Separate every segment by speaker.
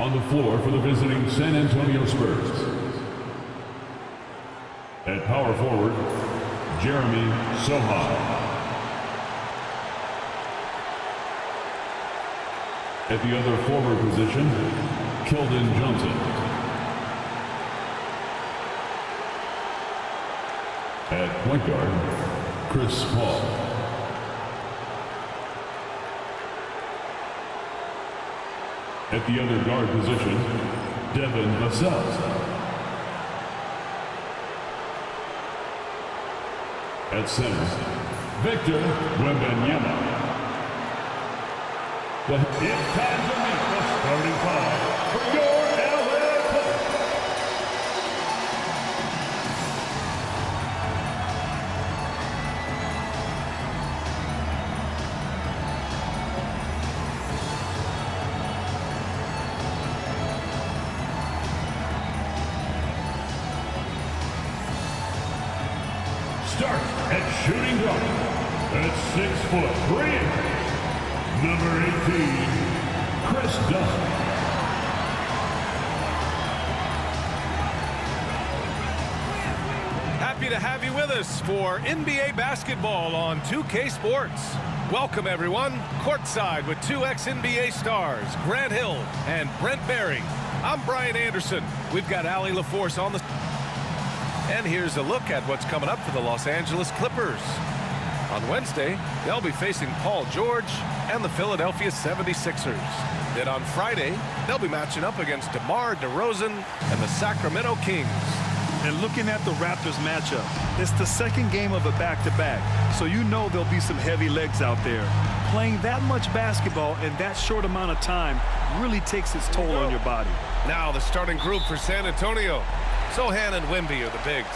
Speaker 1: On the floor for the visiting San Antonio Spurs. At power forward, Jeremy Sohan. At the other forward position, Keldon Johnson. At point guard, Chris Paul. At the other guard position, Devin Vassell. At center, Victor Wembanyama. It's time to meet the starting five for your LA Clippers. Start at shooting guard at 6'3". Number 18, Chris Dunn.
Speaker 2: Happy to have you with us for NBA basketball on 2K Sports. Welcome, everyone. Courtside with two ex-NBA stars, Grant Hill and Brent Barry. I'm Brian Anderson. We've got Allie LaForce on the... And here's a look at what's coming up for the Los Angeles Clippers. On Wednesday, they'll be facing Paul George and the Philadelphia 76ers. Then on Friday, they'll be matching up against DeMar DeRozan and the Sacramento Kings.
Speaker 3: And looking at the Raptors matchup, it's the second game of a back-to-back, so you know there'll be some heavy legs out there. Playing that much basketball in that short amount of time really takes its toll on your body.
Speaker 2: Now the starting group for San Antonio. Sohan and Wemby are the bigs.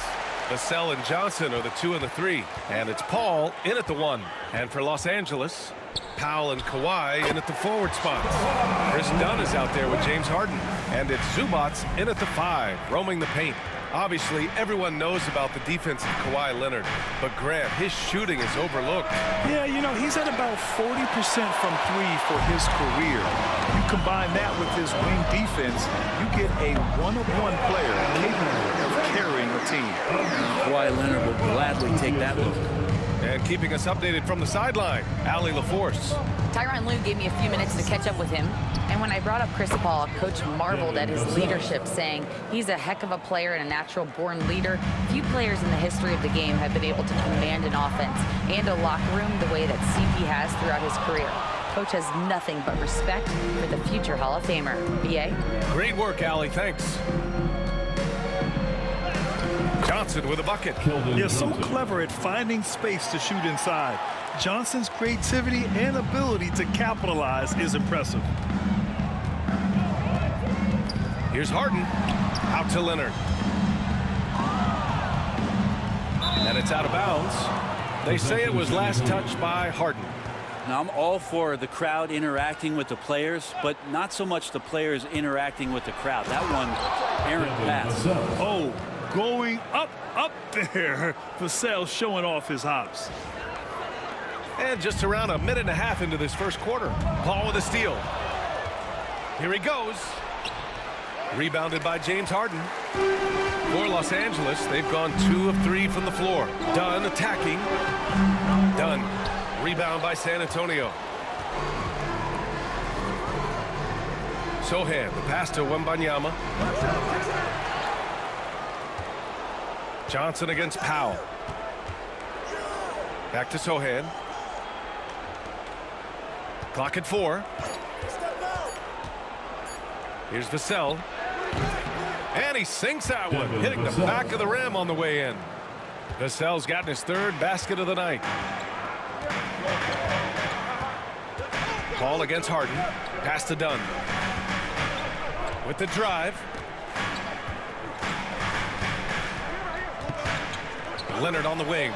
Speaker 2: Vassell and Johnson are the 2 and the 3. And it's Paul in at the 1. And for Los Angeles, Powell and Kawhi in at the forward spots. Chris Dunn is out there with James Harden. And it's Zubats in at the 5, roaming the paint. Obviously, everyone knows about the defense of Kawhi Leonard. But Grant, his shooting is overlooked.
Speaker 3: Yeah, you know, he's at about 40% from 3 for his career. You combine that with his wing defense, you get a one-of-one player capable of carrying a team.
Speaker 4: Kawhi Leonard will gladly take that look.
Speaker 2: And keeping us updated from the sideline, Allie LaForce.
Speaker 5: Tyronn Lue gave me a few minutes to catch up with him. And when I brought up Chris Paul, Coach marveled at his leadership, saying he's a heck of a player and a natural-born leader. Few players in the history of the game have been able to command an offense and a locker room the way that CP has throughout his career. Coach has nothing but respect for the future Hall of Famer. B.A.?
Speaker 2: Great work, Allie. Thanks. Johnson with a bucket.
Speaker 3: They're so clever at finding space to shoot inside. Johnson's creativity and ability to capitalize is impressive.
Speaker 2: Here's Harden. Out to Leonard. And it's out of bounds. They say it was last touched by Harden.
Speaker 4: Now, I'm all for the crowd interacting with the players, but not so much the players interacting with the crowd. That one, errant pass.
Speaker 3: Oh, going up there. Vassell showing off his hops.
Speaker 2: And just around a minute and a half into this first quarter. Paul with a steal. Here he goes. Rebounded by James Harden. For Los Angeles, they've gone 2 of 3 from the floor. Dunn attacking. Dunn. Rebound by San Antonio. Sohan, the pass to Wembanyama. Johnson against Powell. Back to Sohan. Clock at 4. Here's Vassell. And he sinks that one, hitting the back of the rim on the way in. Vassell's gotten his 3rd basket of the night. Paul against Harden. Pass to Dunn. With the drive. Leonard on the wing.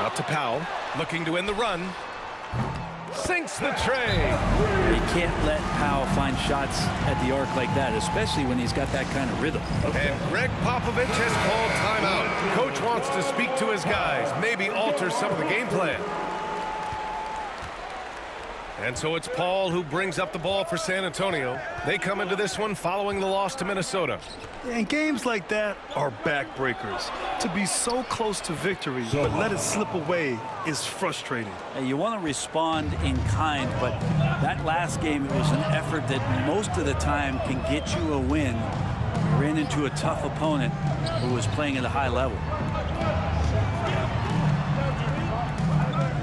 Speaker 2: Out to Powell. Looking to end the run. Sinks the tray.
Speaker 4: You can't let Powell find shots at the arc like that, especially when he's got that kind of rhythm.
Speaker 2: And Greg Popovich has called timeout. Coach wants to speak to his guys, maybe alter some of the game plan. And so it's Paul who brings up the ball for San Antonio. They come into this one following the loss to Minnesota.
Speaker 3: And games like that are backbreakers. To be so close to victory, but let it slip away is frustrating.
Speaker 4: You want to respond in kind, but that last game, it was an effort that most of the time can get you a win. You ran into a tough opponent who was playing at a high level.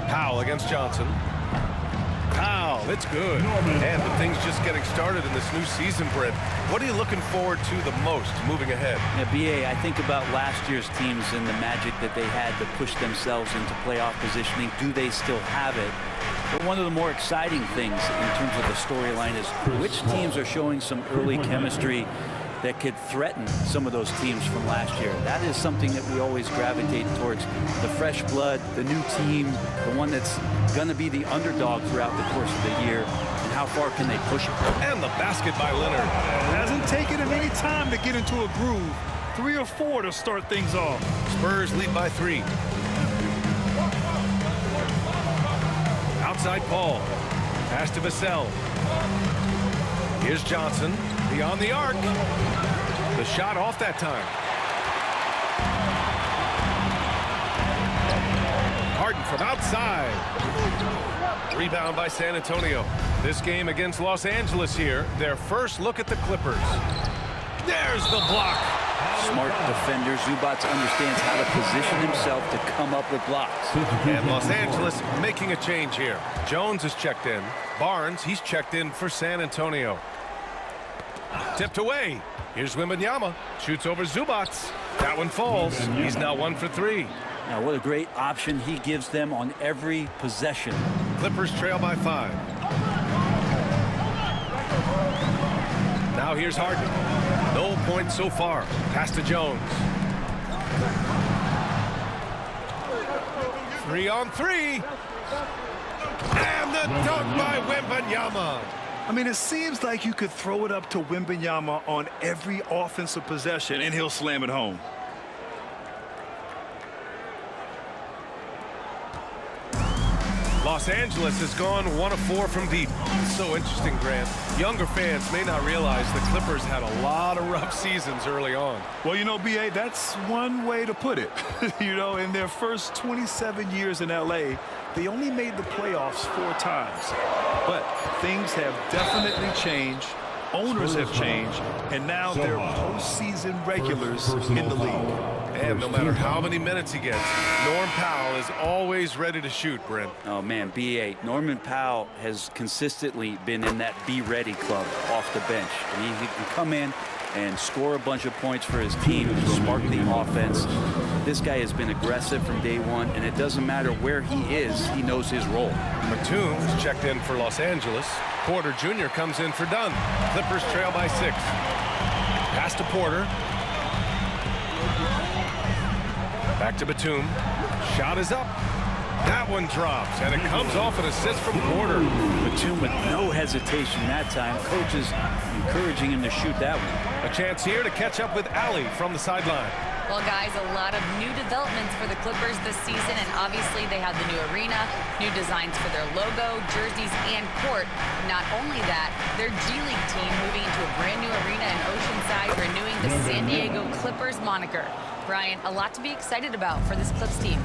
Speaker 2: Powell against Johnson. Powell, it's good. And the thing's just getting started in this new season, Brent. What are you looking forward to the most moving ahead?
Speaker 4: Yeah, BA, I think about last year's teams and the magic that they had to push themselves into playoff positioning. Do they still have it? But one of the more exciting things in terms of the storyline is which teams are showing some early chemistry that could threaten some of those teams from last year. That is something that we always gravitate towards. The fresh blood, the new team, the one that's going to be the underdog throughout the course of the year. And how far can they push it?
Speaker 2: And the basket by Leonard.
Speaker 3: Hasn't taken him any time to get into a groove. 3 or 4 to start things off.
Speaker 2: Spurs lead by 3. Outside Paul. Pass to Vassell. Here's Johnson. Beyond the arc. The shot off that time. Harden from outside. Rebound by San Antonio. This game against Los Angeles here. Their first look at the Clippers. There's the block.
Speaker 4: Smart defender. Zubac understands how to position himself to come up with blocks.
Speaker 2: And Los Angeles making a change here. Jones is checked in. Barnes, he's checked in for San Antonio. Tipped away. Here's Wembanyama. Shoots over Zubac. That one falls. He's now 1 for 3.
Speaker 4: Now, what a great option he gives them on every possession.
Speaker 2: Clippers trail by 5. Now here's Harden. No points so far. Pass to Jones. 3 on 3. And the dunk by Wembanyama.
Speaker 3: I mean, it seems like you could throw it up to Wembanyama on every offensive possession, and he'll slam it home.
Speaker 2: Los Angeles has gone 1 of 4 from deep. So interesting, Grant. Younger fans may not realize the Clippers had a lot of rough seasons early on.
Speaker 3: Well, you know, BA, that's one way to put it. You know, in their first 27 years in L.A., they only made the playoffs 4 times. But things have definitely changed. Owners have changed. And now they're postseason regulars in the league.
Speaker 2: And no matter how many minutes he gets, Norm Powell is always ready to shoot, Brent.
Speaker 4: Oh, man, B.A. Norman Powell has consistently been in that be-ready club off the bench. He can come in and score a bunch of points for his team to spark the offense. This guy has been aggressive from day one, and it doesn't matter where he is, he knows his role.
Speaker 2: Batum is checked in for Los Angeles. Porter Jr. comes in for Dunn. Clippers trail by 6. Pass to Porter. Back to Batum. Shot is up. That one drops, and it comes off an assist from Porter.
Speaker 4: Batum with no hesitation that time. Coach is encouraging him to shoot that one.
Speaker 2: A chance here to catch up with Allie from the sideline.
Speaker 5: Well, guys, a lot of new developments for the Clippers this season, and obviously they have the new arena, new designs for their logo, jerseys, and court. Not only that, their G League team moving into a brand new arena in Oceanside, renewing the San Diego Clippers moniker. Brian, a lot to be excited about for this Clips team.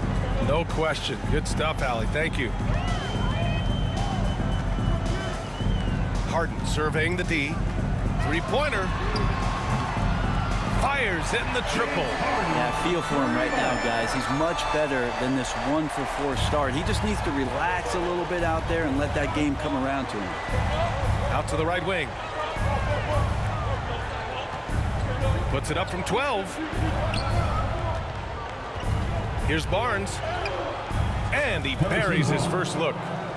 Speaker 2: No question. Good stuff, Allie. Thank you. Harden surveying the D. 3-pointer. Fires hitting the triple.
Speaker 4: Yeah, I feel for him right now, guys. He's much better than this 1 for 4 start. He just needs to relax a little bit out there and let that game come around to him.
Speaker 2: Out to the right wing. Puts it up from 12. Here's Barnes. And he buries his first look.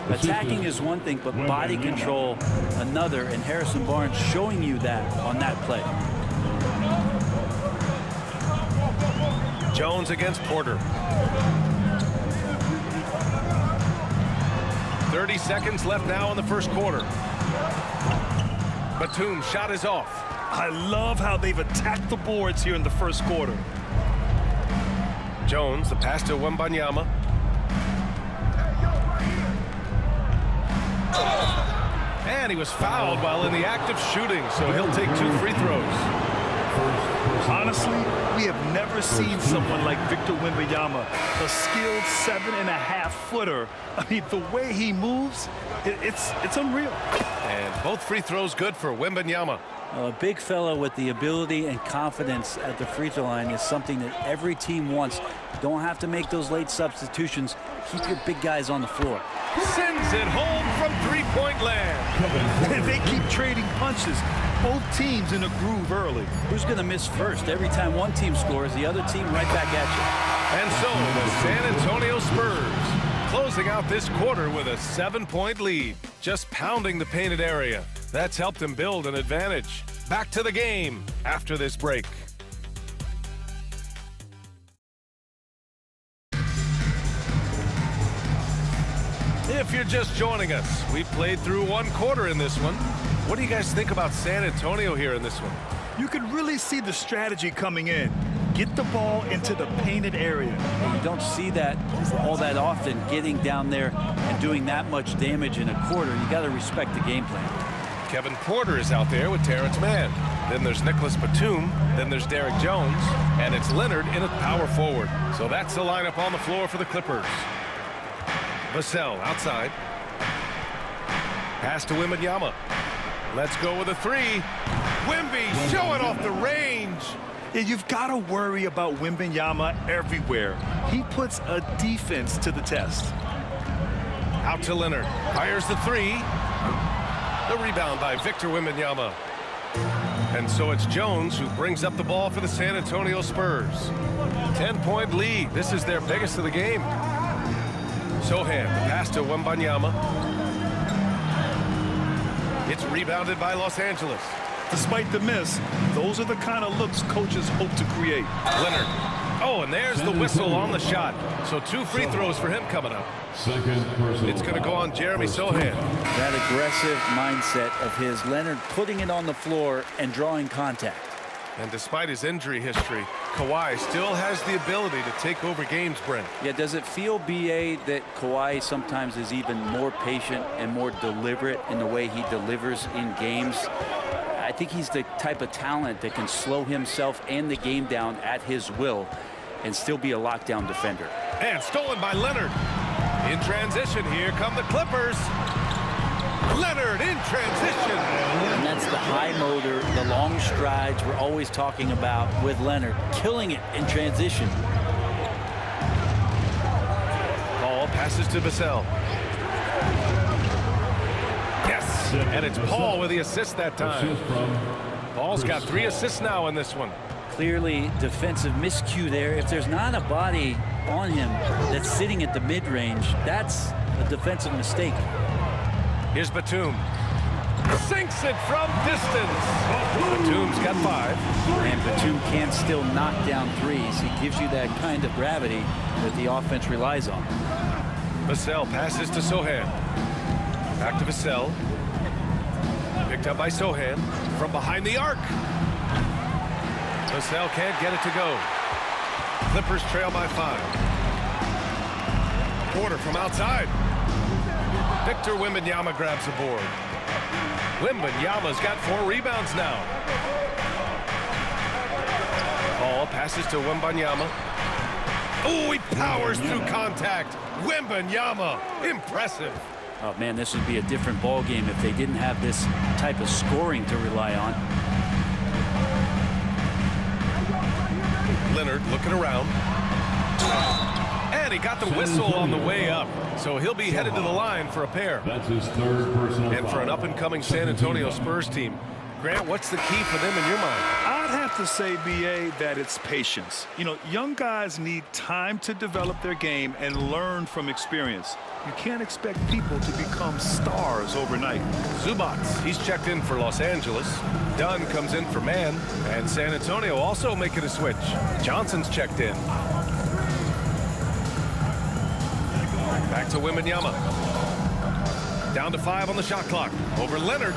Speaker 4: Attacking is one thing, but body control another, and Harrison Barnes showing you that on that play.
Speaker 2: Jones against Porter. 30 seconds left now in the first quarter. Batum's shot is off.
Speaker 3: I love how they've attacked the boards here in the first quarter.
Speaker 2: Jones, the pass to Wembanyama. And he was fouled while in the act of shooting, so he'll take 2 free throws.
Speaker 3: Honestly, we have never seen someone like Victor Wembanyama, a skilled 7.5-footer. I mean, the way he moves, it's unreal.
Speaker 2: And both free throws good for Wembanyama.
Speaker 4: A big fella with the ability and confidence at the free throw line is something that every team wants. Don't have to make those late substitutions. Keep your big guys on the floor.
Speaker 2: Sends it home from three-point land.
Speaker 3: They keep trading punches. Both teams in a groove early.
Speaker 4: Who's going to miss first? Every time one team scores, the other team right back at you.
Speaker 2: And so the San Antonio Spurs closing out this quarter with a 7-point lead. Just pounding the painted area. That's helped them build an advantage. Back to the game after this break. If you're just joining us, we played through 1 quarter in this one. What do you guys think about San Antonio here in this one?
Speaker 3: You could really see the strategy coming in. Get the ball into the painted area.
Speaker 4: And you don't see that all that often, getting down there and doing that much damage in a quarter. You got to respect the game plan.
Speaker 2: Kevin Porter is out there with Terrence Mann. Then there's Nicholas Batum. Then there's Derek Jones. And it's Leonard in at power forward. So that's the lineup on the floor for the Clippers. Vassell outside. Pass to Wembanyama. Let's go with a 3. Wemby showing off the range.
Speaker 3: Yeah, you've got to worry about Wembanyama everywhere. He puts a defense to the test.
Speaker 2: Out to Leonard. Fires the 3. The rebound by Victor Wembanyama. And so it's Jones who brings up the ball for the San Antonio Spurs. 10-point lead. This is their biggest of the game. Sohan, the pass to Wembanyama. It's rebounded by Los Angeles.
Speaker 3: Despite the miss, those are the kind of looks coaches hope to create.
Speaker 2: Leonard. Oh, and there's the whistle on the shot. So 2 free throws for him coming up. It's going to go on Jeremy Sohan.
Speaker 4: That aggressive mindset of his, Leonard putting it on the floor and drawing contact.
Speaker 2: And despite his injury history, Kawhi still has the ability to take over games, Brent.
Speaker 4: Yeah, does it feel, B.A., that Kawhi sometimes is even more patient and more deliberate in the way he delivers in games? I think he's the type of talent that can slow himself and the game down at his will and still be a lockdown defender.
Speaker 2: And stolen by Leonard. In transition, here come the Clippers. Leonard in transition.
Speaker 4: And that's the high motor, the long strides we're always talking about with Leonard. Killing it in transition.
Speaker 2: Paul passes to Vassell. Yes, and it's Paul with the assist that time. Paul's got 3 assists now in this one.
Speaker 4: Clearly defensive miscue there. If there's not a body on him that's sitting at the mid-range, that's a defensive mistake.
Speaker 2: Here's Batum. Sinks it from distance. Batum's got 5.
Speaker 4: And Batum can still knock down threes. He gives you that kind of gravity that the offense relies on.
Speaker 2: Vassell passes to Sohan. Back to Vassell. Picked up by Sohan from behind the arc. Vassell can't get it to go. Clippers trail by 5. Porter from outside. Victor Wembanyama grabs the board. Wembanyama's got 4 rebounds now. Paul passes to Wembanyama. Oh, he powers through contact. Wembanyama, impressive.
Speaker 4: Oh man, this would be a different ball game if they didn't have this type of scoring to rely on.
Speaker 2: Leonard looking around. And he got the whistle on the way up. So he'll be headed to the line for a pair.
Speaker 1: That's his 3rd personal
Speaker 2: And for an up-and-coming San Antonio Spurs team, Grant, what's the key for them in your mind?
Speaker 3: I'd have to say, B.A., that it's patience. You know, young guys need time to develop their game and learn from experience. You can't expect people to become stars overnight.
Speaker 2: Zubac, he's checked in for Los Angeles. Dunn comes in for Mann. And San Antonio also making a switch. Johnson's checked in. Back to Wembanyama. Down to 5 on the shot clock. Over Leonard.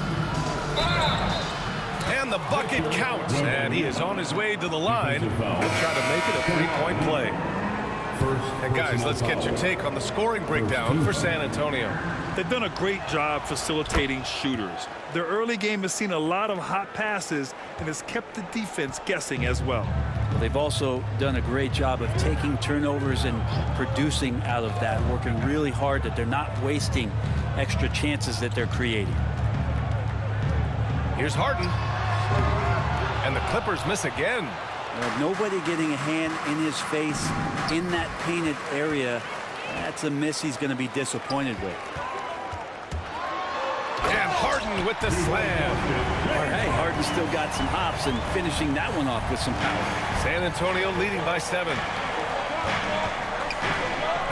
Speaker 2: And the bucket counts. And he is on his way to the line. He'll try to make it a 3-point play. And guys, let's get your take on the scoring breakdown for San Antonio.
Speaker 3: They've done a great job facilitating shooters. Their early game has seen a lot of hot passes and has kept the defense guessing as well.
Speaker 4: They've also done a great job of taking turnovers and producing out of that, working really hard that they're not wasting extra chances that they're creating.
Speaker 2: Here's Harden. And the Clippers miss again.
Speaker 4: Nobody getting a hand in his face in that painted area. That's a miss he's going to be disappointed with.
Speaker 2: And Harden with the slam.
Speaker 4: Hey, Harden still got some hops and finishing that one off with some power.
Speaker 2: San Antonio leading by 7.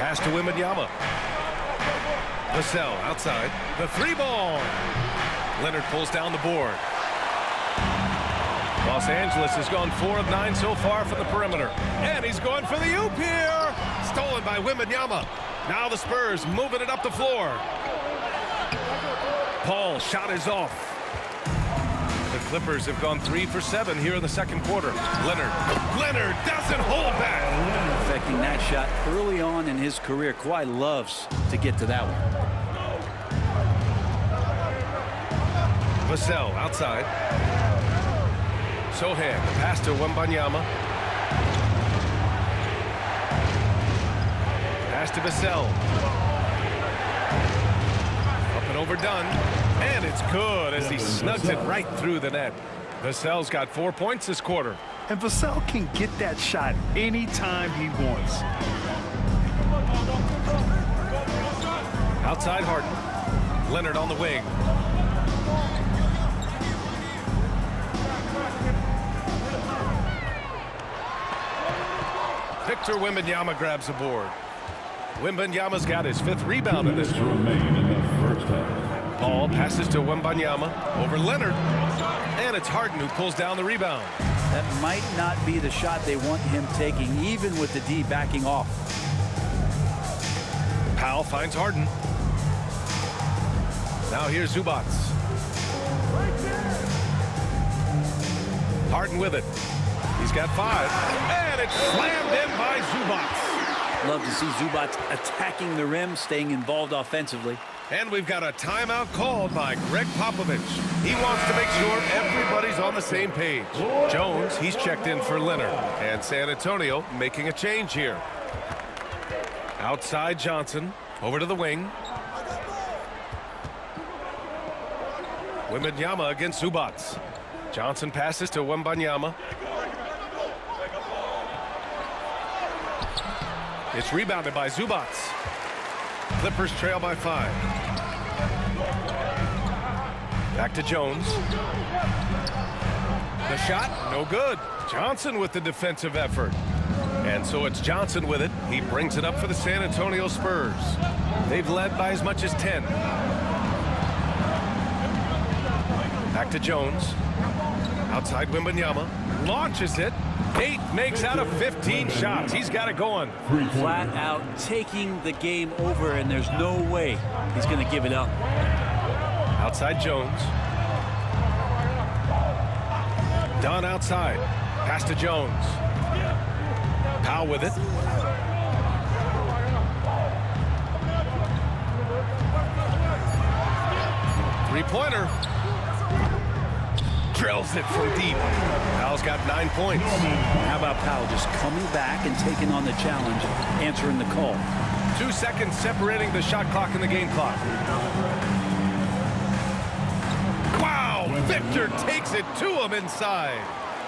Speaker 2: Pass to Wembanyama. Vassell outside. The 3-ball. Leonard pulls down the board. Los Angeles has gone 4 of 9 so far from the perimeter. And he's going for the oop here. Stolen by Wembanyama. Now the Spurs moving it up the floor. Paul shot is off. The Clippers have gone 3 for 7 here in the second quarter. Leonard doesn't hold back.
Speaker 4: Affecting that shot early on in his career. Kawhi loves to get to that one.
Speaker 2: Vassell outside. Sohan, the pass to Wembanyama. Pass to Vassell. Up and overdone. And it's good as he snugs it right through the net. Vassell's got 4 points this quarter.
Speaker 3: And Vassell can get that shot anytime he wants.
Speaker 2: Outside Harden. Leonard on the wing. Victor Wembanyama grabs the board. Wembanyama's got his 5th rebound in this one. Paul passes to Wembanyama over Leonard. And it's Harden who pulls down the rebound.
Speaker 4: That might not be the shot they want him taking, even with the D backing off.
Speaker 2: Powell finds Harden. Now here's Zubac. Harden with it. He's got 5. And it's slammed in by Zubac.
Speaker 4: Love to see Zubac attacking the rim, staying involved offensively.
Speaker 2: And we've got a timeout called by Greg Popovich. He wants to make sure everybody's on the same page. Jones, he's checked in for Leonard. And San Antonio making a change here. Outside Johnson, over to the wing. Wembanyama against Zubac. Johnson passes to Wembanyama. It's rebounded by Zubac. Clippers trail by 5. Back to Jones. The shot, no good. Johnson with the defensive effort. And so it's Johnson with it. He brings it up for the San Antonio Spurs. They've led by as much as 10. Back to Jones. Outside Wembanyama. Launches it. 8 makes out of 15 shots. He's got it going.
Speaker 4: Flat out taking the game over, and there's no way he's going to give it up.
Speaker 2: Outside Jones. Dunn outside. Pass to Jones. Powell with it. Three-pointer. Drills it from deep. Powell's got 9 points.
Speaker 4: How about Powell just coming back and taking on the challenge, answering the call?
Speaker 2: 2 seconds separating the shot clock and the game clock. Wow! Victor takes it to him inside.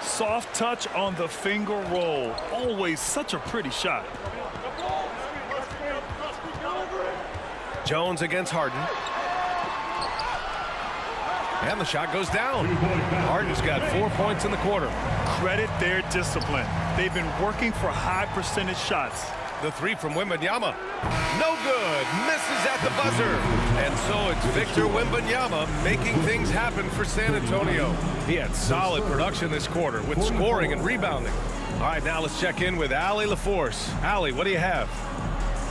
Speaker 3: Soft touch on the finger roll. Always such a pretty shot.
Speaker 2: Jones against Harden. And the shot goes down. Harden's got 4 points in the quarter.
Speaker 3: Credit their discipline. They've been working for high percentage shots.
Speaker 2: The 3 from Wembanyama. No good. Misses at the buzzer. And so it's Victor Wembanyama making things happen for San Antonio. He had solid production this quarter with scoring and rebounding. All right, now let's check in with Allie LaForce. Allie, what do you have?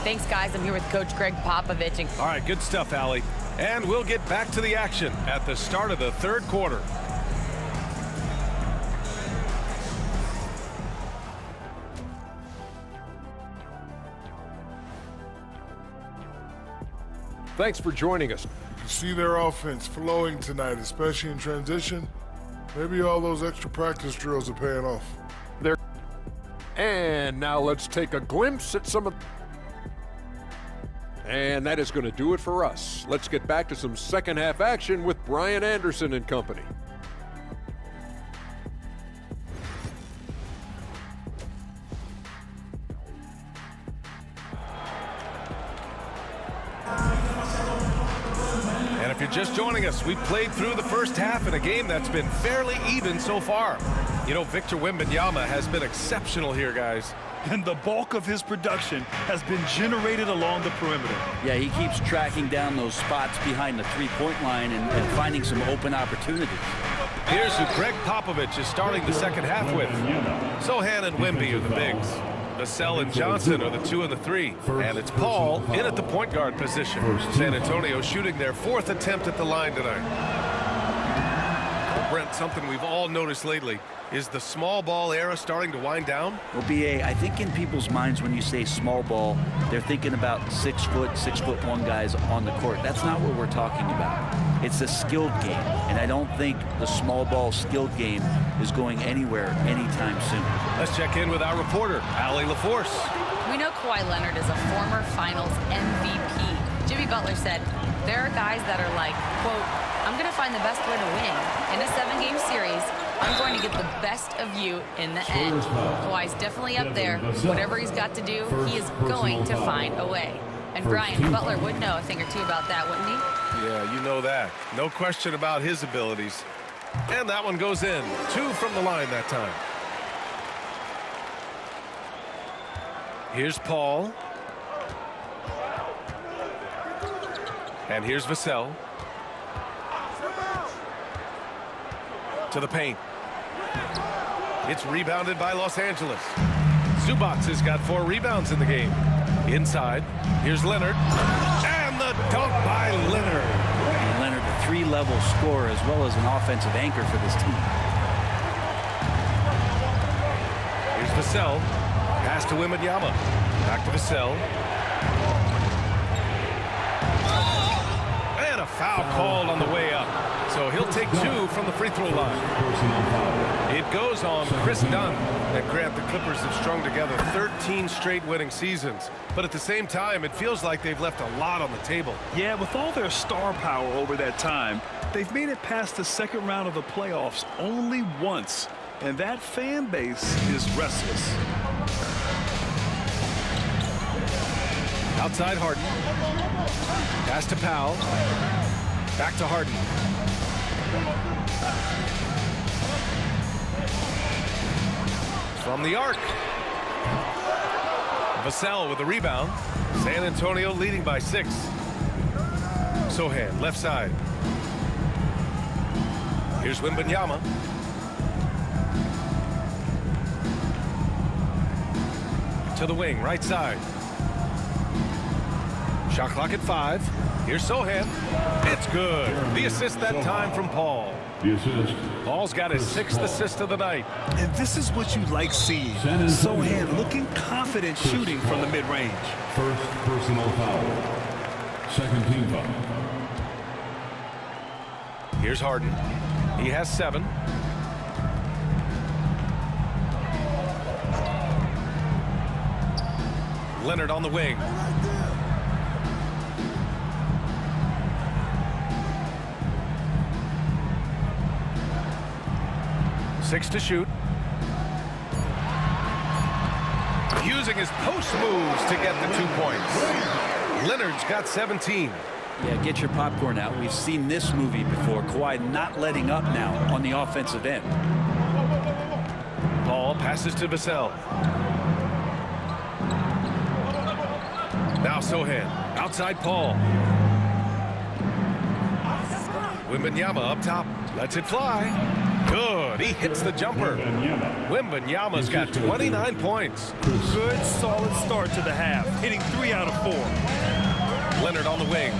Speaker 5: Thanks, guys. I'm here with Coach Greg Popovich.
Speaker 2: All right, good stuff, Allie. And we'll get back to the action at the start of the third quarter.
Speaker 6: Thanks for joining us.
Speaker 7: You see their offense flowing tonight, especially in transition. Maybe all those extra practice drills are paying off.
Speaker 6: And now let's take a glimpse at some of... And that is going to do it for us. Let's get back to some second half action with Brian Anderson and company.
Speaker 2: And if you're just joining us, we've played through the first half in a game that's been fairly even so far. You know, Victor Wembanyama has been exceptional here, guys.
Speaker 3: And the bulk of his production has been generated along the perimeter.
Speaker 4: Yeah, he keeps tracking down those spots behind the three-point line and finding some open opportunities.
Speaker 2: Here's who Greg Popovich is starting the second half with. Sohan and Wemby are the bigs. Vassell and Johnson are the 2 and the 3. And it's Paul in at the point guard position. San Antonio shooting their 4th attempt at the line tonight. Brent, something we've all noticed lately. Is the small ball era starting to wind down?
Speaker 4: Well, B.A., I think in people's minds when you say small ball, they're thinking about 6'1" guys on the court. That's not what we're talking about. It's a skilled game, and I don't think the small ball skilled game is going anywhere anytime soon.
Speaker 2: Let's check in with our reporter, Allie LaForce.
Speaker 5: We know Kawhi Leonard is a former Finals MVP. Jimmy Butler said, there are guys that are like, quote, I'm going to find the best way to win. In a 7-game series, I'm going to get the best of you in the end. Kawhi's definitely up there. Whatever he's got to do, he is going to find a way. And Brian, Butler would know a thing or two about that, wouldn't he?
Speaker 2: Yeah, you know that. No question about his abilities. And that one goes in. 2 from the line that time. Here's Paul. And here's Vassell. To the paint. It's rebounded by Los Angeles. Zubac has got 4 rebounds in the game. Inside, here's Leonard. And the dunk by Leonard.
Speaker 4: And Leonard, a 3-level scorer as well as an offensive anchor for this team.
Speaker 2: Here's Vassell. Pass to Wembanyama. Back to Vassell. And a foul called on the way up. So he'll take 2 from the free throw line. It goes on Chris Dunn. And Grant, the Clippers have strung together 13 straight winning seasons. But at the same time, it feels like they've left a lot on the table.
Speaker 3: Yeah, with all their star power over that time, they've made it past the second round of the playoffs only once. And that fan base is restless.
Speaker 2: Outside Harden. Pass to Powell. Back to Harden. From the arc. Vassell with the rebound. San Antonio leading by 6. Sohan, left side. Here's Wembanyama. To the wing, right side. Shot clock at 5. Here's Sohan. It's good. The assist that time from Paul.
Speaker 1: The assist.
Speaker 2: Paul's got his 6th assist of the night.
Speaker 3: And this is what you like seeing. Sohan looking confident shooting from the mid-range.
Speaker 1: First personal foul. Second team foul.
Speaker 2: Here's Harden. He has 7. Leonard on the wing. Six to shoot. Using his post moves to get the 2 points. Leonard's got 17.
Speaker 4: Yeah, get your popcorn out. We've seen this movie before. Kawhi not letting up now on the offensive end.
Speaker 2: Paul passes to Vassell. Now Sohan. Outside Paul. Wembanyama up top. Lets it fly. Good. He hits the jumper. Wembanyama's got 29 points.
Speaker 3: Good, solid start to the half, hitting 3 out of 4.
Speaker 2: Leonard on the wing.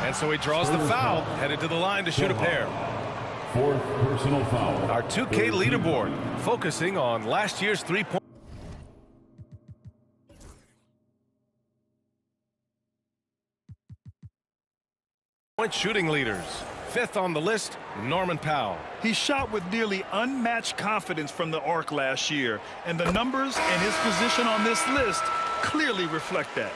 Speaker 2: And so he draws the foul, headed to the line to shoot a pair.
Speaker 1: Fourth personal foul.
Speaker 2: Our 2K leaderboard, focusing on last year's 3-point. Point shooting leaders. Fifth on the list, Norman Powell.
Speaker 3: He shot with nearly unmatched confidence from the arc last year, and the numbers and his position on this list clearly reflect that.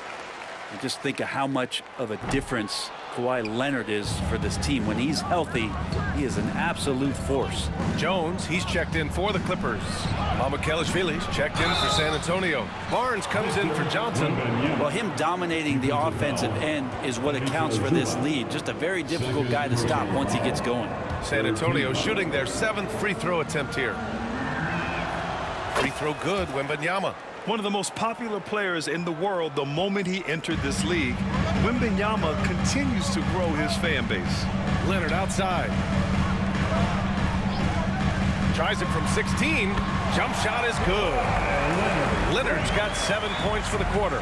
Speaker 4: And just think of how much of a difference Kawhi Leonard is for this team. When he's healthy, he is an absolute force.
Speaker 2: Jones, he's checked in for the Clippers. Mamukelashvili's checked in for San Antonio. Barnes comes in for Johnson.
Speaker 4: Well, him dominating the offensive end is what accounts for this lead. Just a very difficult guy to stop once he gets going.
Speaker 2: San Antonio shooting their 7th free throw attempt here. Free throw good, Wembanyama.
Speaker 3: One of the most popular players in the world the moment he entered this league, Wembanyama continues to grow his fan base.
Speaker 2: Leonard outside. Tries it from 16. Jump shot is good. Leonard's got 7 points for the quarter.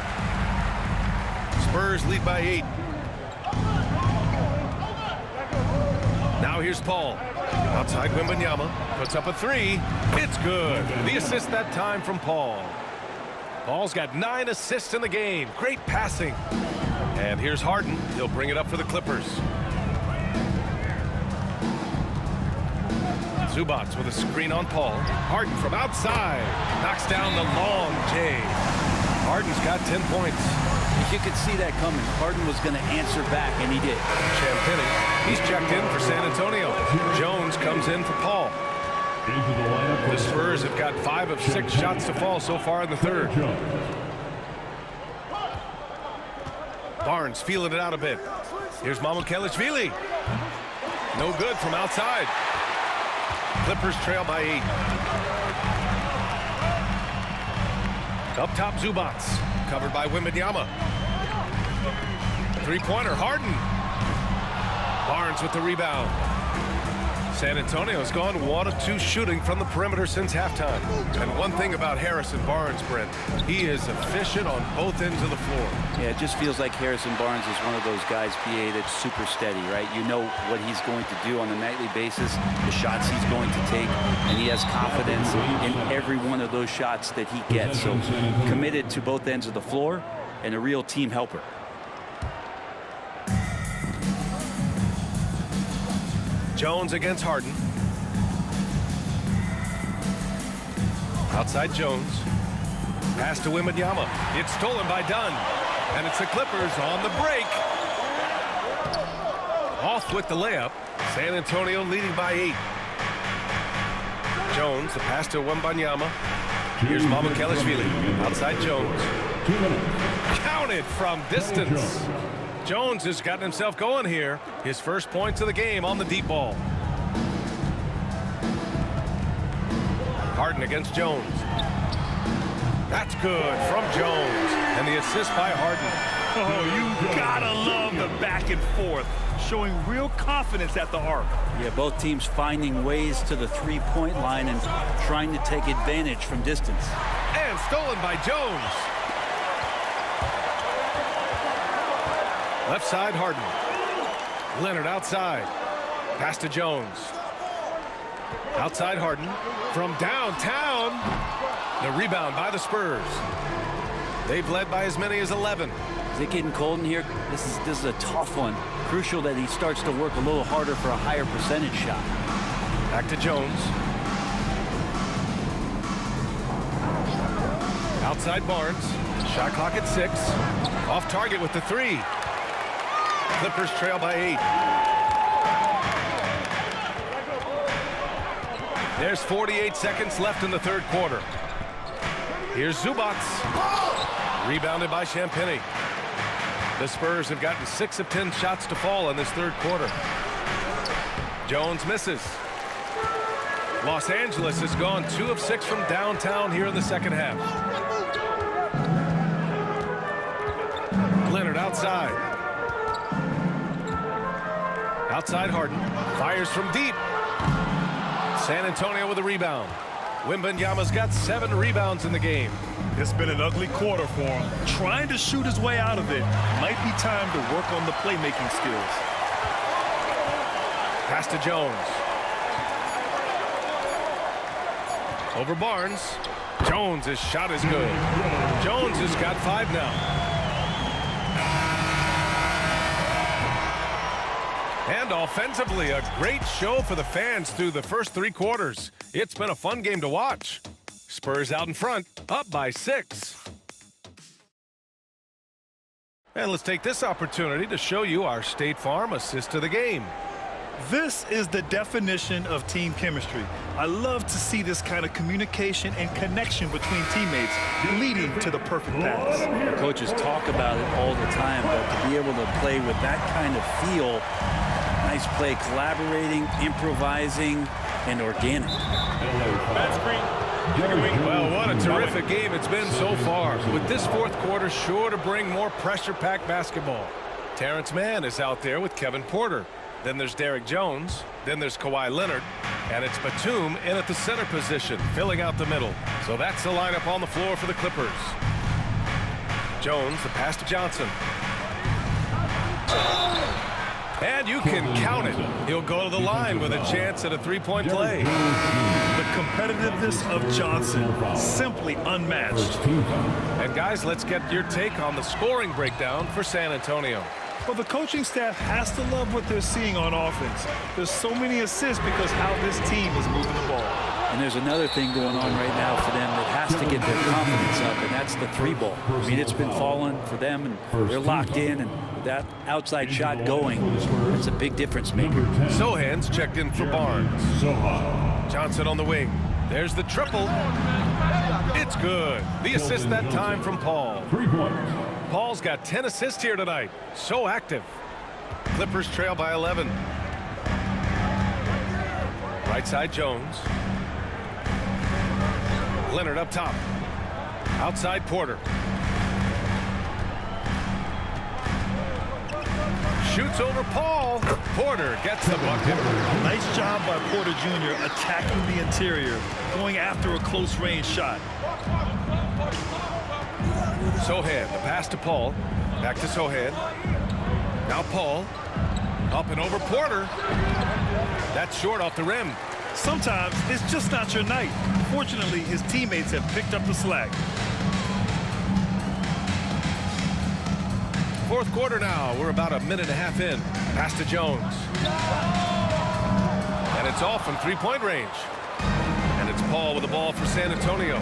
Speaker 2: Spurs lead by 8. Now here's Paul. Outside Wembanyama. Puts up a 3. It's good. The assist that time from Paul. Paul's got 9 assists in the game. Great passing. And here's Harden. He'll bring it up for the Clippers. Zubac with a screen on Paul. Harden from outside. Knocks down the long J. Harden's got 10 points.
Speaker 4: You could see that coming. Harden was going to answer back, and he did.
Speaker 2: Champagnie, he's checked in for San Antonio. Jones comes in for Paul. The Spurs have got 5 of 6 shots to fall so far in the third. Barnes feeling it out a bit. Here's Mamukelashvili. No good from outside. Clippers trail by 8. Up top, Zubac. Covered by Wembanyama. Three-pointer, Harden. Barnes with the rebound. San Antonio's gone 1 of 2 shooting from the perimeter since halftime. And one thing about Harrison Barnes, Brent, he is efficient on both ends of the floor.
Speaker 4: Yeah, it just feels like Harrison Barnes is one of those guys, PA, that's super steady, right? You know what he's going to do on a nightly basis, the shots he's going to take, and he has confidence in every one of those shots that he gets. So committed to both ends of the floor and a real team helper.
Speaker 2: Jones against Harden. Outside Jones. Pass to Wembanyama. It's stolen by Dunn. And it's the Clippers on the break. Off with the layup. San Antonio leading by 8. Jones, the pass to Wembanyama. Here's Mamukelashvili. Outside Jones. Counted from distance. Jones has gotten himself going here. His first points of the game on the deep ball. Harden against Jones. That's good from Jones. And the assist by Harden.
Speaker 3: Oh, you gotta love the back and forth, showing real confidence at the arc.
Speaker 4: Yeah, both teams finding ways to the three-point line and trying to take advantage from distance.
Speaker 2: And stolen by Jones. Left side, Harden. Leonard outside. Pass to Jones. Outside Harden. From downtown. The rebound by the Spurs. They've led by as many as 11.
Speaker 4: Is it getting cold in here? This is a tough one. Crucial that he starts to work a little harder for a higher percentage shot.
Speaker 2: Back to Jones. Outside Barnes. Shot clock at 6. Off target with the 3. Clippers trail by 8. There's 48 seconds left in the third quarter. Here's Zubac. Rebounded by Champagnie. The Spurs have gotten 6 of 10 shots to fall in this third quarter. Jones misses. Los Angeles has gone 2 of 6 from downtown here in the second half. Leonard outside. Outside Harden. Fires from deep. San Antonio with a rebound. Wembanyama's got 7 rebounds in the game.
Speaker 3: It's been an ugly quarter for him. Trying to shoot his way out of it. Might be time to work on the playmaking skills.
Speaker 2: Pass to Jones. Over Barnes. Jones' his shot is good. Jones has got 5 now. And offensively, a great show for the fans through the first 3 quarters. It's been a fun game to watch. Spurs out in front, up by 6. And let's take this opportunity to show you our State Farm assist to the game.
Speaker 3: This is the definition of team chemistry. I love to see this kind of communication and connection between teammates leading to the perfect pass.
Speaker 4: The coaches talk about it all the time, but to be able to play with that kind of feel, nice play, collaborating, improvising, and organic.
Speaker 2: Well, what a terrific game it's been so far. With this 4th quarter sure to bring more pressure-packed basketball. Terrence Mann is out there with Kevin Porter. Then there's Derrick Jones. Then there's Kawhi Leonard. And it's Batum in at the center position, filling out the middle. So that's the lineup on the floor for the Clippers. Jones, the pass to Johnson. And you can count it. He'll go to the line with a chance at a 3-point play.
Speaker 3: The competitiveness of Johnson, simply unmatched.
Speaker 2: And guys, let's get your take on the scoring breakdown for San Antonio.
Speaker 3: Well, the coaching staff has to love what they're seeing on offense. There's so many assists because how this team is moving the ball.
Speaker 4: And there's another thing going on right now for them that has to get their confidence up, and that's the 3-ball. I mean, it's been falling for them, and they're locked in, and that outside shot going, that's a big difference maker.
Speaker 2: Sohan's checked in for Barnes. Johnson on the wing. There's the triple. It's good. The assist that time from Paul.
Speaker 1: 3 points.
Speaker 2: Paul's got 10 assists here tonight. So active. Clippers trail by 11. Right side Jones. Leonard up top. Outside Porter. Shoots over Paul. Porter gets the bucket.
Speaker 3: Nice job by Porter Jr. attacking the interior, going after a close-range shot.
Speaker 2: Sohan, the pass to Paul. Back to Sohan. Now Paul. Up and over Porter. That's short off the rim.
Speaker 3: Sometimes it's just not your night. Fortunately, his teammates have picked up the slack.
Speaker 2: 4th quarter now. We're about a minute and a half in. Pass to Jones. And it's off from 3-point range. And it's Paul with the ball for San Antonio.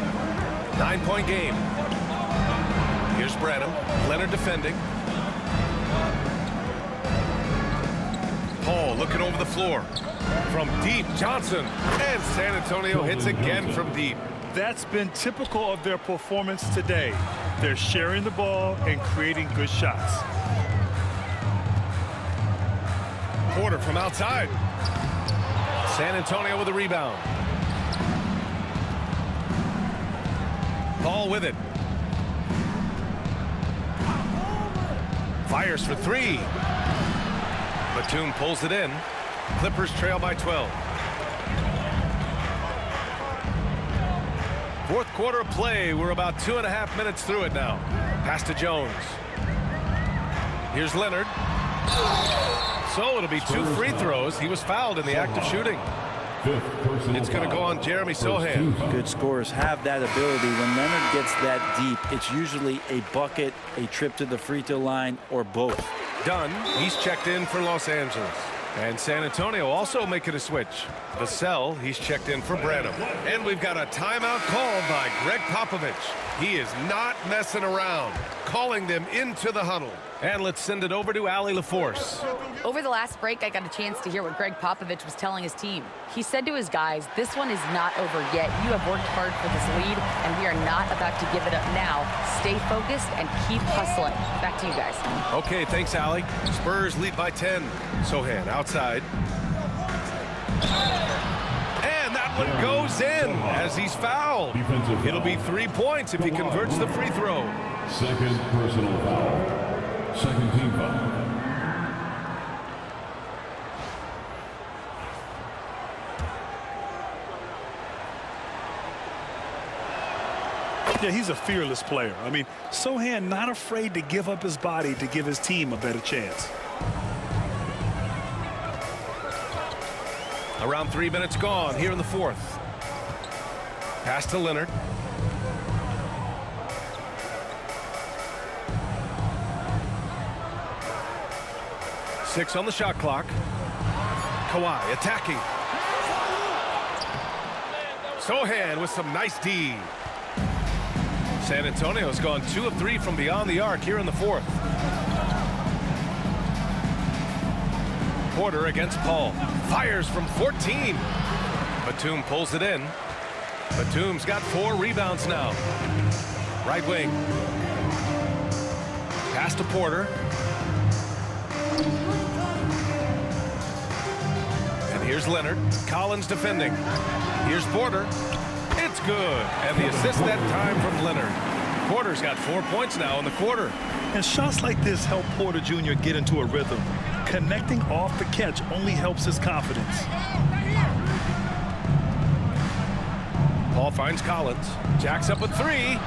Speaker 2: 9-point game. Here's Branham. Leonard defending. Paul looking over the floor. From deep, Johnson. And San Antonio hits again from deep.
Speaker 3: That's been typical of their performance today. They're sharing the ball and creating good shots.
Speaker 2: Porter from outside. San Antonio with a rebound. Paul with it. Fires for 3. Batum pulls it in. Clippers trail by 12. 4th quarter of play. We're about 2.5 minutes through it now. Pass to Jones. Here's Leonard. So it'll be 2 free throws. He was fouled in the act of shooting. It's going to go on Jeremy Sohan.
Speaker 4: Good scorers have that ability. When Leonard gets that deep, it's usually a bucket, a trip to the free throw line, or both.
Speaker 2: Dunn, he's checked in for Los Angeles. And San Antonio also making a switch. Vassell, he's checked in for Branham. And we've got a timeout called by Greg Popovich. He is not messing around, calling them into the huddle. And let's send it over to Allie LaForce.
Speaker 5: Over the last break, I got a chance to hear what Greg Popovich was telling his team. He said to his guys, this one is not over yet. You have worked hard for this lead, and we are not about to give it up now. Stay focused and keep hustling. Back to you guys.
Speaker 2: Okay, thanks, Allie. Spurs lead by 10. Sohan outside. And that one goes in as he's fouled. It'll be 3 points if he converts the free throw.
Speaker 1: Second personal foul. Second team foul.
Speaker 3: Yeah, he's a fearless player. I mean, Sohan not afraid to give up his body to give his team a better chance.
Speaker 2: Around 3 minutes gone here in the 4th. Pass to Leonard. Six on the shot clock. Kawhi attacking. Sohan with some nice D. San Antonio's gone 2 of 3 from beyond the arc here in the fourth. Porter against Paul. Fires from 14. Batum pulls it in. Batum's got 4 rebounds now. Right wing. Pass to Porter. And here's Leonard. Collins defending. Here's Porter. It's good. And the assist that time from Leonard. Porter's got 4 points now in the quarter.
Speaker 3: And shots like this help Porter Jr. get into a rhythm. Connecting off the catch only helps his confidence.
Speaker 2: Paul finds Collins. Jacks up a 3.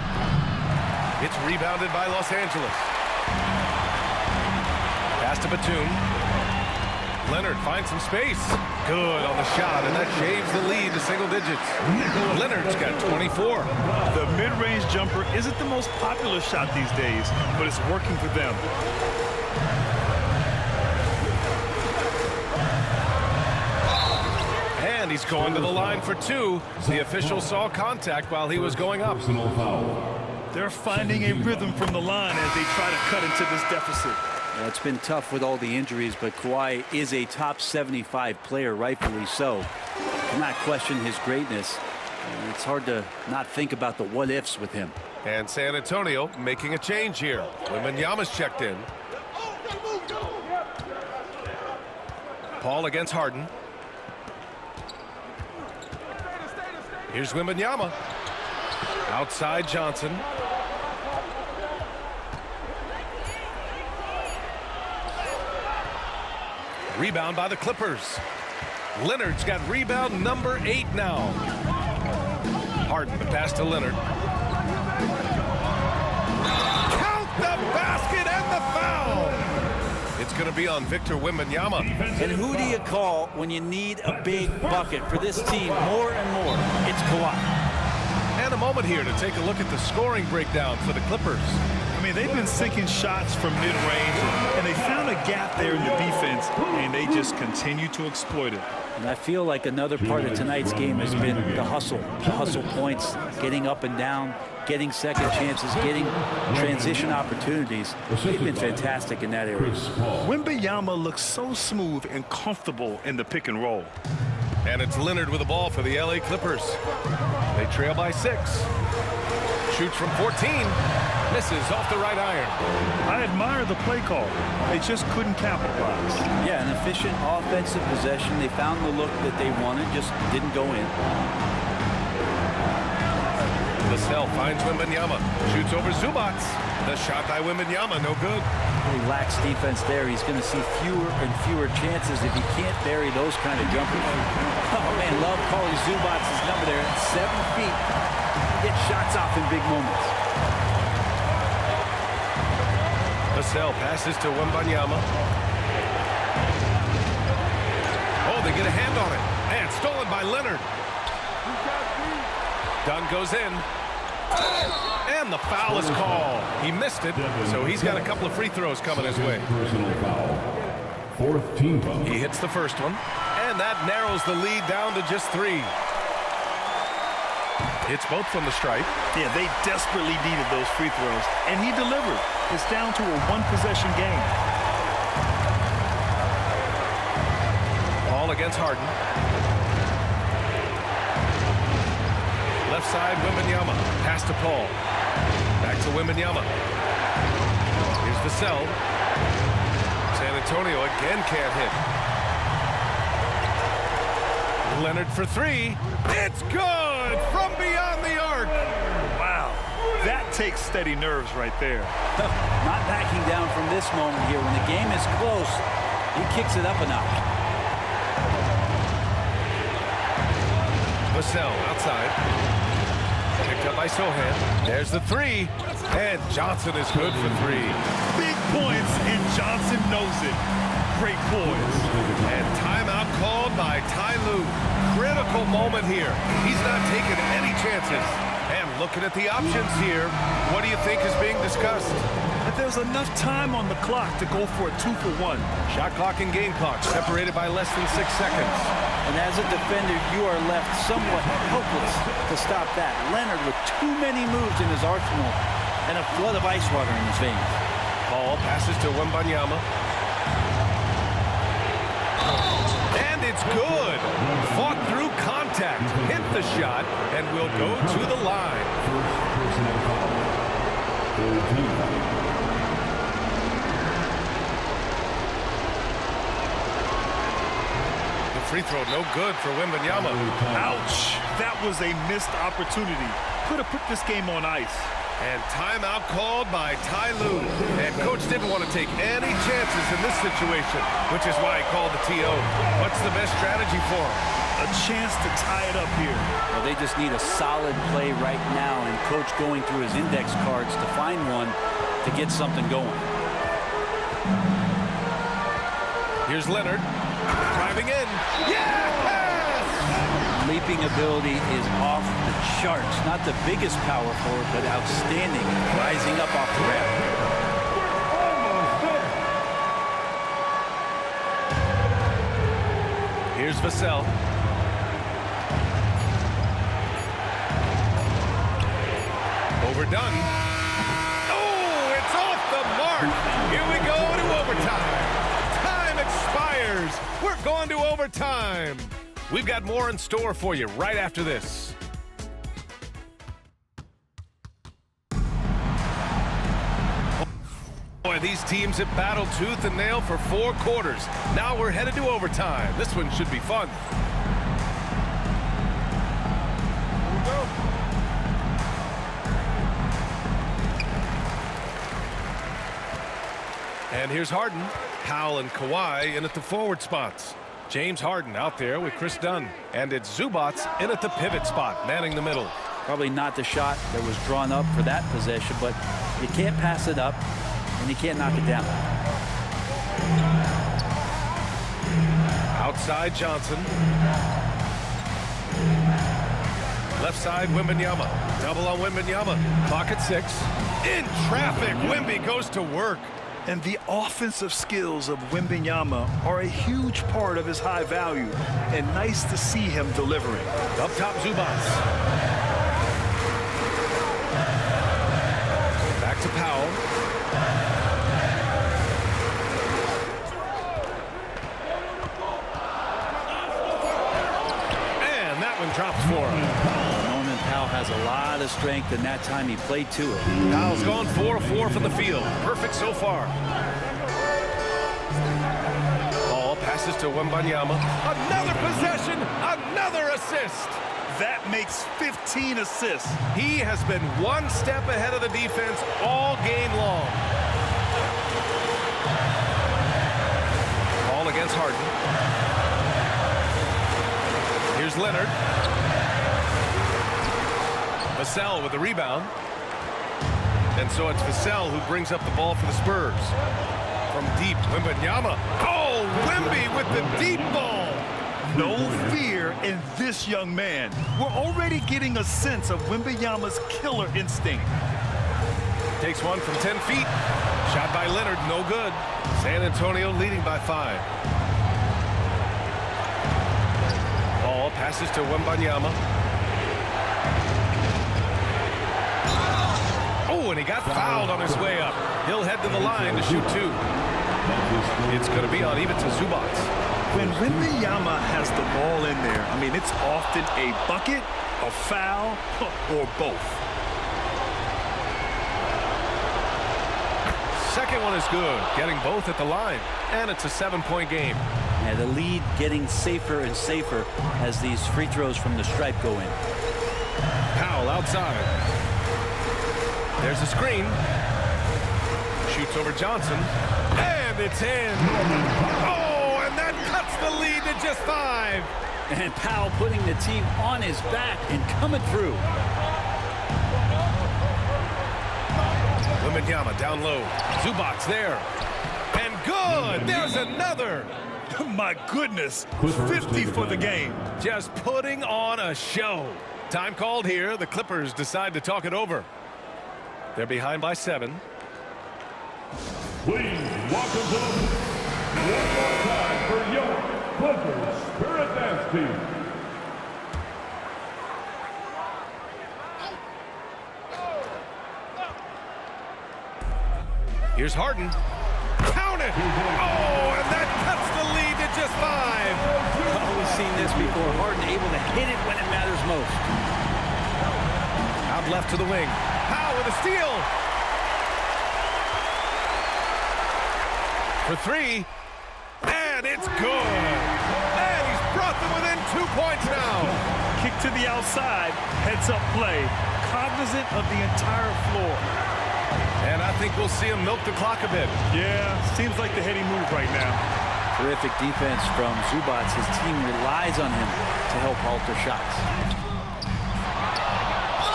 Speaker 2: It's rebounded by Los Angeles. Pass to Batum. Leonard finds some space. Good on the shot, and that shaves the lead to single digits. Leonard's got 24.
Speaker 3: The mid-range jumper isn't the most popular shot these days, but it's working for them.
Speaker 2: And he's going to the line for 2. The official saw contact while he was going up.
Speaker 3: They're finding a rhythm from the line as they try to cut into this deficit.
Speaker 4: Yeah, it's been tough with all the injuries, but Kawhi is a top 75 player, rightfully so. Cannot question his greatness. It's hard to not think about the what-ifs with him.
Speaker 2: And San Antonio making a change here. Wembanyama's checked in. Paul against Harden. Here's Wembanyama. Outside Johnson. Rebound by the Clippers. Leonard's got rebound number 8 now. Harden, the pass to Leonard. Count the basket and the foul. It's going to be on Victor Wembanyama.
Speaker 4: And who do you call when you need a big bucket for this team more and more? It's Kawhi.
Speaker 2: And a moment here to take a look at the scoring breakdown for the Clippers.
Speaker 3: I mean, they've been sinking shots from mid-range, and they found a gap there in the defense, and they just continue to exploit it.
Speaker 4: And I feel like another part of tonight's game has been the hustle points, getting up and down, getting second chances, getting transition opportunities. They've been fantastic in that area.
Speaker 3: Wembanyama looks so smooth and comfortable in the pick and roll.
Speaker 2: And it's Leonard with the ball for the LA Clippers. They trail by 6. Shoots from 14. Misses off the right iron.
Speaker 3: I admire the play call. They just couldn't capitalize.
Speaker 4: Yeah, an efficient offensive possession. They found the look that they wanted, just didn't go in.
Speaker 2: Vassell finds Wembanyama. Shoots over Zubac. The shot by Wembanyama, no good.
Speaker 4: He lacks defense there. He's going to see fewer and fewer chances if he can't bury those kind of jumpers. Oh, man, love calling Zubac's number there at 7 feet. He gets shots off in big moments.
Speaker 2: Vassell passes to Wembanyama. Oh, they get a hand on it. And stolen by Leonard. Dunn goes in. And the foul is called. He missed it, so he's got a couple of free throws coming his way.
Speaker 1: Personal foul. 4th team foul.
Speaker 2: He hits the first one. And that narrows the lead down to just 3. It's both from the stripe.
Speaker 3: Yeah, they desperately needed those free throws, and he delivered. It's down to a one-possession game.
Speaker 2: Paul against Harden. Left side, Wembanyama. Pass to Paul. Back to Wembanyama. Here's Vassell. San Antonio again can't hit. Leonard for 3. It's good from beyond the arc.
Speaker 3: Wow, that takes steady nerves right there.
Speaker 4: Not backing down from this moment here. When the game is close, he kicks it up a notch.
Speaker 2: Vassell outside. Picked up by Sohan. There's the 3. And Johnson is good for 3.
Speaker 3: Big points, and Johnson knows it. Great poise.
Speaker 2: And timeout called by Ty Lue. Critical moment here. He's not taking any chances. And looking at the options here. What do you think is being discussed?
Speaker 3: But there's enough time on the clock to go for a 2-for-1.
Speaker 2: Shot clock and game clock separated by less than 6 seconds.
Speaker 4: And as a defender, you are left somewhat helpless to stop that. Leonard with too many moves in his arsenal and a flood of ice water in his veins.
Speaker 2: Ball passes to Wembanyama. And it's good. Fought through contact, hit the shot, and will go to the line. The free throw no good for Wembanyama.
Speaker 3: Ouch! That was a missed opportunity. Could have put this game on ice.
Speaker 2: And timeout called by Ty Lue. And coach didn't want to take any chances in this situation, which is why he called the TO. What's the best strategy for him?
Speaker 3: A chance to tie it up here.
Speaker 4: Well, they just need a solid play right now, and coach going through his index cards to find one to get something going.
Speaker 2: Here's Leonard driving in. Yes!
Speaker 4: Leaping ability is off the charts. Not the biggest power forward, but outstanding. Rising up off the ramp.
Speaker 2: Here's Vassell. Overdone. Oh, it's off the mark. Here we go to overtime. Time expires. We're going to overtime. We've got more in store for you right after this. Boy, these teams have battled tooth and nail for 4 quarters. Now we're headed to overtime. This one should be fun. Here we go. And here's Harden. Powell and Kawhi in at the forward spots. James Harden out there with Chris Dunn. And it's Zubats in at the pivot spot, manning the middle.
Speaker 4: Probably not the shot that was drawn up for that possession, but you can't pass it up, and you can't knock it down.
Speaker 2: Outside Johnson. Left side Wembanyama. Double on Wembanyama. Clock at 6. In traffic, Wemby goes to work.
Speaker 3: And the offensive skills of Wembanyama are a huge part of his high value, and nice to see him delivering.
Speaker 2: Up top, Zubats. Back to Powell. And that one drops for him.
Speaker 4: Norman Powell has a lot of strength, and that time he played to it.
Speaker 2: Powell's gone 4 of 4 from the field. Perfect so far. Ball passes to Wembanyama. Another possession, another assist.
Speaker 3: That makes 15 assists.
Speaker 2: He has been one step ahead of the defense all game long. Ball against Harden. Here's Leonard. Vassell with the rebound. And so it's Vassell who brings up the ball for the Spurs. From deep, Wembanyama. Oh, Wemby with the deep ball.
Speaker 3: No fear in this young man. We're already getting a sense of Wembanyama's killer instinct.
Speaker 2: Takes one from 10 feet. Shot by Leonard, no good. San Antonio leading by 5. Ball passes to Wembanyama. Oh, and he got fouled on his way up. He'll head to the line to shoot 2. It's going to be on even to Zubats.
Speaker 3: When Wembanyama has the ball in there, I mean, it's often a bucket, a foul, or both.
Speaker 2: Second one is good, getting both at the line. And it's a 7-point game.
Speaker 4: Yeah, the lead getting safer and safer as these free throws from the stripe go in.
Speaker 2: Powell outside. There's a screen. Shoots over Johnson. And it's in. Oh, and that cuts the lead to just 5.
Speaker 4: And Powell putting the team on his back and coming through.
Speaker 2: Wembanyama down low. Zubats there. And good. There's another.
Speaker 3: My goodness, 50 for the game.
Speaker 2: Just putting on a show. Time called here. The Clippers decide to talk it over. They're behind by 7.
Speaker 1: Please welcome to the one more time for your Clippers Spirit Dance Team.
Speaker 2: Here's Harden. Count it! Oh, and that cuts the lead to just 5.
Speaker 4: Well, we've seen this before. Harden able to hit it when it matters most.
Speaker 2: Out left to the wing. Powell with a steal. For 3. And it's good. And he's brought them within 2 points now.
Speaker 3: Kick to the outside, heads-up play, cognizant of the entire floor.
Speaker 2: And I think we'll see him milk the clock a bit.
Speaker 3: Yeah, seems like the heady move right now.
Speaker 4: Terrific defense from Zubac. His team relies on him to help alter shots.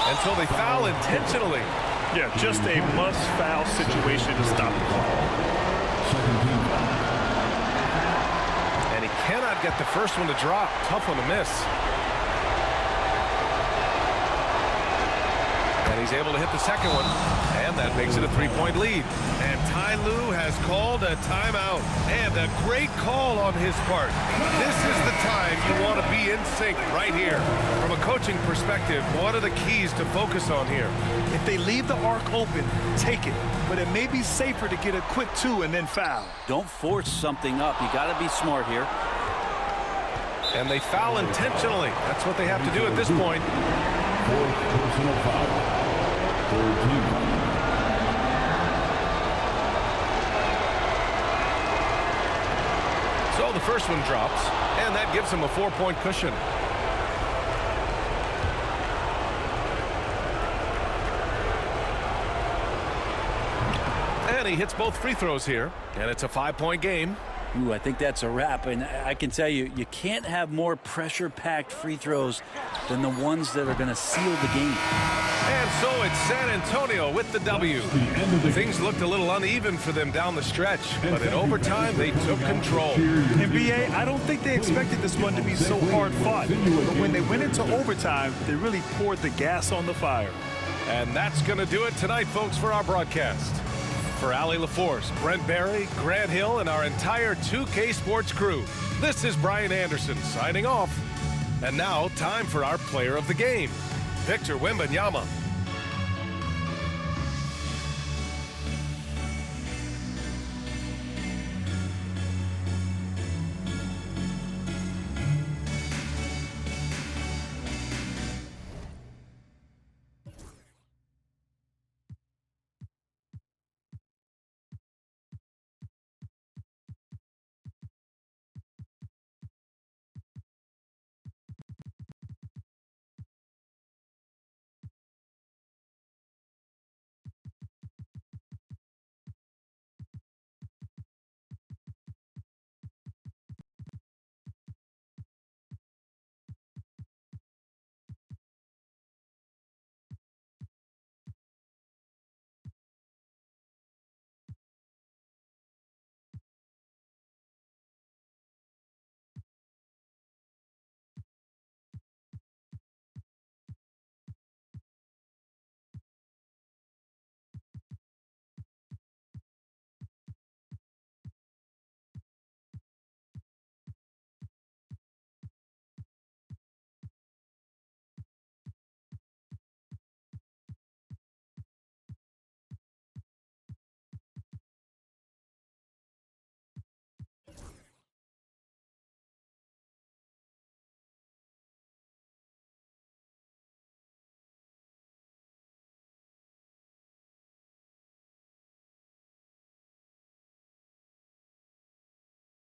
Speaker 2: Until they foul intentionally.
Speaker 3: Yeah, just a must-foul situation to stop the ball.
Speaker 2: And he cannot get the first one to drop. Tough one to miss. And he's able to hit the second one. And that makes it a 3-point lead. And Ty Lue has called a timeout. And a great call on his part. This is the time you want to be in sync right here. From a coaching perspective, what are the keys to focus on here?
Speaker 3: If they leave the arc open, take it. But it may be safer to get a quick 2 and then foul.
Speaker 4: Don't force something up. You got to be smart here.
Speaker 2: And they foul intentionally. That's what they have to do at this point.
Speaker 1: 4th personal foul. 3rd team foul.
Speaker 2: So the first one drops, and that gives him a 4-point cushion. And he hits both free throws here, and it's a 5-point game.
Speaker 4: Ooh, I think that's a wrap, and I can tell you, you can't have more pressure-packed free throws than the ones that are going to seal the game.
Speaker 2: And so it's San Antonio with the W. Things looked a little uneven for them down the stretch, but in overtime, they took control.
Speaker 3: NBA, I don't think they expected this one to be so hard-fought. But when they went into overtime, they really poured the gas on the fire.
Speaker 2: And that's going to do it tonight, folks, for our broadcast. For Allie LaForce, Brent Barry, Grant Hill, and our entire 2K Sports crew, this is Brian Anderson signing off. And now, time for our player of the game, Victor Wembanyama.